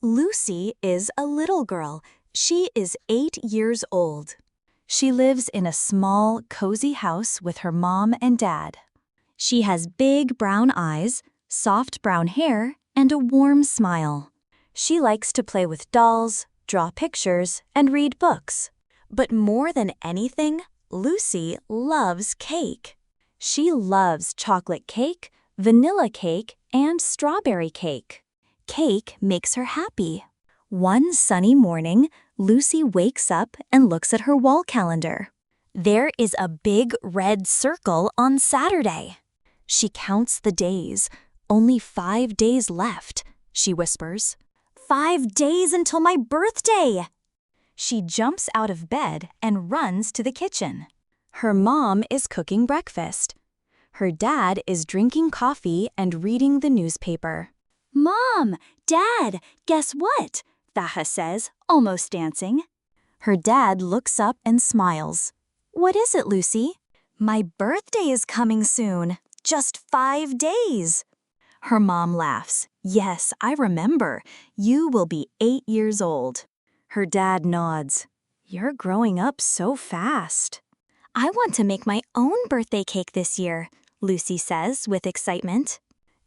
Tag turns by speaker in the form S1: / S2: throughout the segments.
S1: Lucy is a little girl. She is 8 years old. She lives in a small, cozy house with her mom and dad. She has big brown eyes, soft brown hair, and a warm smile. She likes to play with dolls, draw pictures, and read books. But more than anything, Lucy loves cake. She loves chocolate cake, vanilla cake, and strawberry cake. Cake makes her happy. One sunny morning, Lucy wakes up and looks at her wall calendar. There is a big red circle on Saturday. She counts the days. Only 5 days left, she whispers. 5 days until my birthday! She jumps out of bed and runs to the kitchen. Her mom is cooking breakfast. Her dad is drinking coffee and reading the newspaper. "Mom, Dad, guess what?" Thaha says, almost dancing. Her dad looks up and smiles. "What is it, Lucy?" "My birthday is coming soon. Just 5 days." Her mom laughs. "Yes, I remember. You will be 8 years old." Her dad nods. "You're growing up so fast." "I want to make my own birthday cake this year," Lucy says with excitement.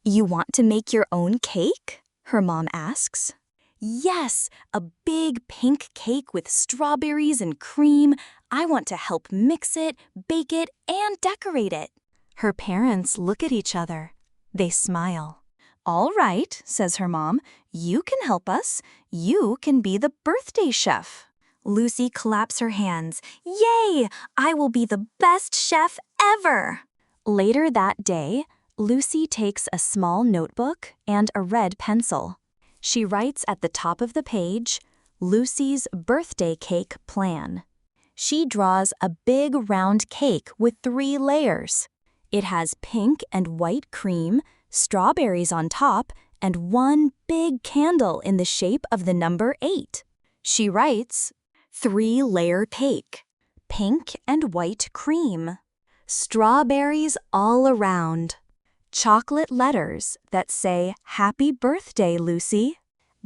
S1: "You want to make your own cake?" her mom asks. "Yes, a big pink cake with strawberries and cream. I want to help mix it, bake it, and decorate it." Her parents look at each other. They smile. "All right," says her mom, "you can help us. You can be the birthday chef." Lucy claps her hands. "Yay! I will be the best chef ever!" Later that day, Lucy takes a small notebook and a red pencil. She writes at the top of the page, "Lucy's birthday cake plan." She draws a big round cake with 3 layers. It has pink and white cream, strawberries on top, and one big candle in the shape of the number 8. She writes, 3-layer cake, pink and white cream, strawberries all around, chocolate letters that say, "Happy birthday, Lucy."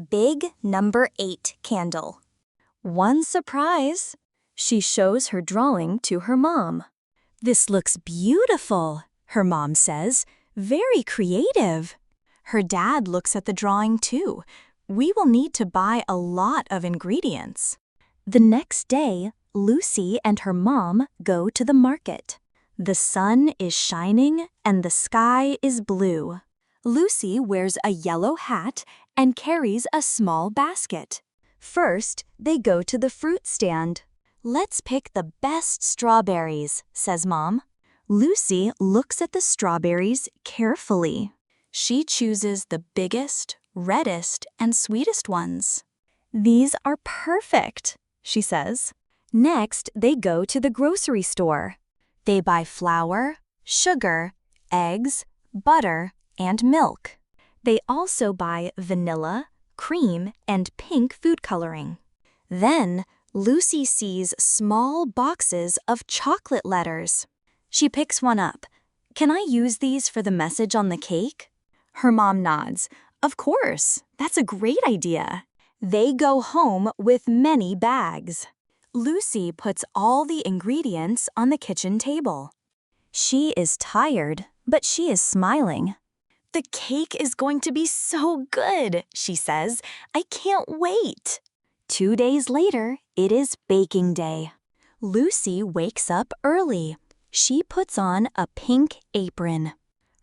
S1: Big number 8 candle. One surprise. She shows her drawing to her mom. "This looks beautiful," her mom says. "Very creative." Her dad looks at the drawing too. "We will need to buy a lot of ingredients." The next day, Lucy and her mom go to the market. The sun is shining and the sky is blue. Lucy wears a yellow hat and carries a small basket. First, they go to the fruit stand. "Let's pick the best strawberries," says Mom. Lucy looks at the strawberries carefully. She chooses the biggest, reddest, and sweetest ones. "These are perfect," she says. Next, they go to the grocery store. They buy flour, sugar, eggs, butter, and milk. They also buy vanilla, cream, and pink food coloring. Then, Lucy sees small boxes of chocolate letters. She picks one up. "Can I use these for the message on the cake?" Her mom nods. "Of course, that's a great idea." They go home with many bags. Lucy puts all the ingredients on the kitchen table. She is tired, but she is smiling. "The cake is going to be so good," she says. "I can't wait." 2 days later, it is baking day. Lucy wakes up early. She puts on a pink apron.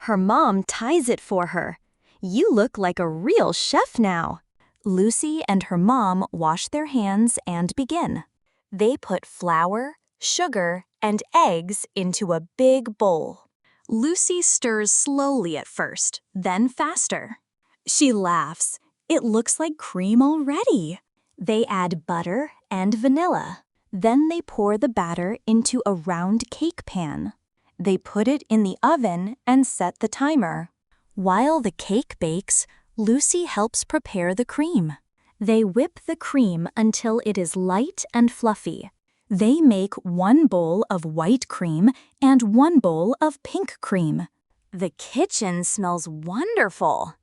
S1: Her mom ties it for her. "You look like a real chef now." Lucy and her mom wash their hands and begin. They put flour, sugar, and eggs into a big bowl. Lucy stirs slowly at first, then faster. She laughs. "It looks like cream already." They add butter and vanilla. Then they pour the batter into a round cake pan. They put it in the oven and set the timer. While the cake bakes, Lucy helps prepare the cream. They whip the cream until it is light and fluffy. They make 1 bowl of white cream and 1 bowl of pink cream. The kitchen smells wonderful.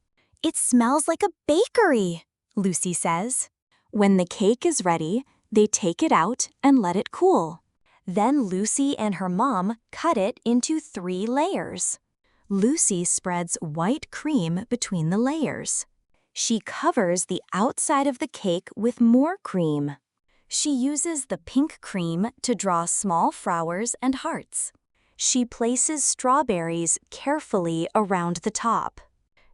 S1: "It smells like a bakery," Lucy says. When the cake is ready, they take it out and let it cool. Then Lucy and her mom cut it into 3 layers. Lucy spreads white cream between the layers. She covers the outside of the cake with more cream. She uses the pink cream to draw small flowers and hearts. She places strawberries carefully around the top.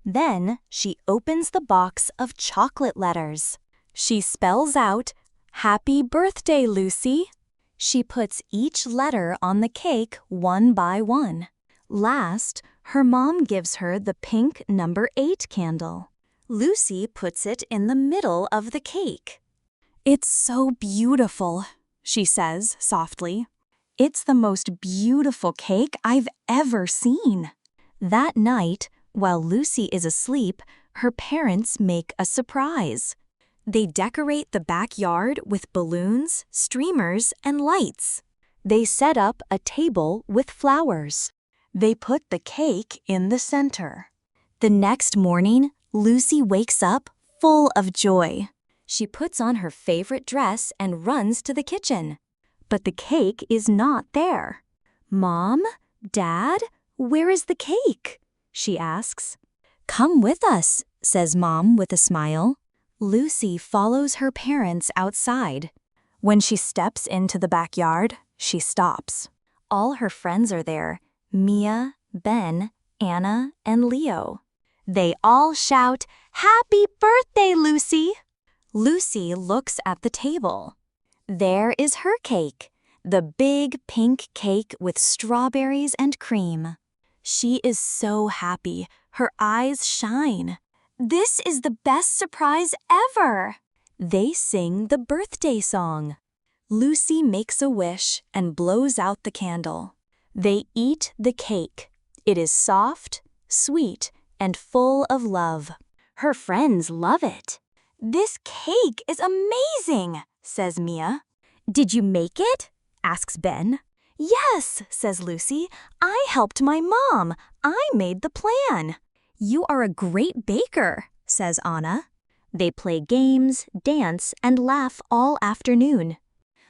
S1: Then she opens the box of chocolate letters. She spells out, "Happy birthday, Lucy." She puts each letter on the cake one by one. Last, her mom gives her the pink number 8 candle. Lucy puts it in the middle of the cake. "It's so beautiful," she says softly. "It's the most beautiful cake I've ever seen." That night, while Lucy is asleep, her parents make a surprise. They decorate the backyard with balloons, streamers, and lights. They set up a table with flowers. They put the cake in the center. The next morning, Lucy wakes up full of joy. She puts on her favorite dress and runs to the kitchen. But the cake is not there. "Mom? Dad? Where is the cake?" she asks. "Come with us," says Mom with a smile. Lucy follows her parents outside. When she steps into the backyard, she stops. All her friends are there: Mia, Ben, Anna, and Leo. They all shout, "Happy birthday, Lucy!" Lucy looks at the table. There is her cake, the big pink cake with strawberries and cream. She is so happy, her eyes shine. "This is the best surprise ever!" They sing the birthday song. Lucy makes a wish and blows out the candle. They eat the cake. It is soft, sweet, and full of love. Her friends love it. "This cake is amazing," says Mia. "Did you make it?" asks Ben. "Yes," says Lucy. "I helped my mom. I made the plan." "You are a great baker," says Anna. They play games, dance, and laugh all afternoon.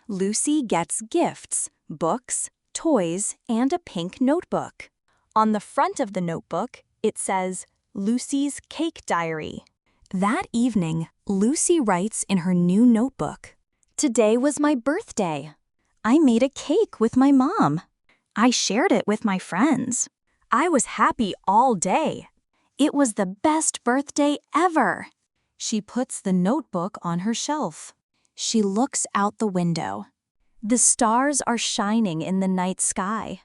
S1: Lucy gets gifts, books, toys, and a pink notebook. On the front of the notebook, it says, "Lucy's Cake Diary." That evening, Lucy writes in her new notebook, "Today was my birthday. I made a cake with my mom. I shared it with my friends. I was happy all day. It was the best birthday ever." She puts the notebook on her shelf. She looks out the window. The stars are shining in the night sky.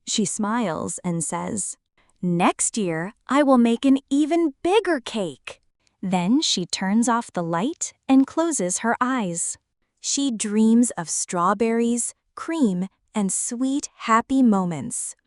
S1: She smiles and says, "Next year, I will make an even bigger cake." Then she turns off the light and closes her eyes. She dreams of strawberries, cream, and sweet, happy moments.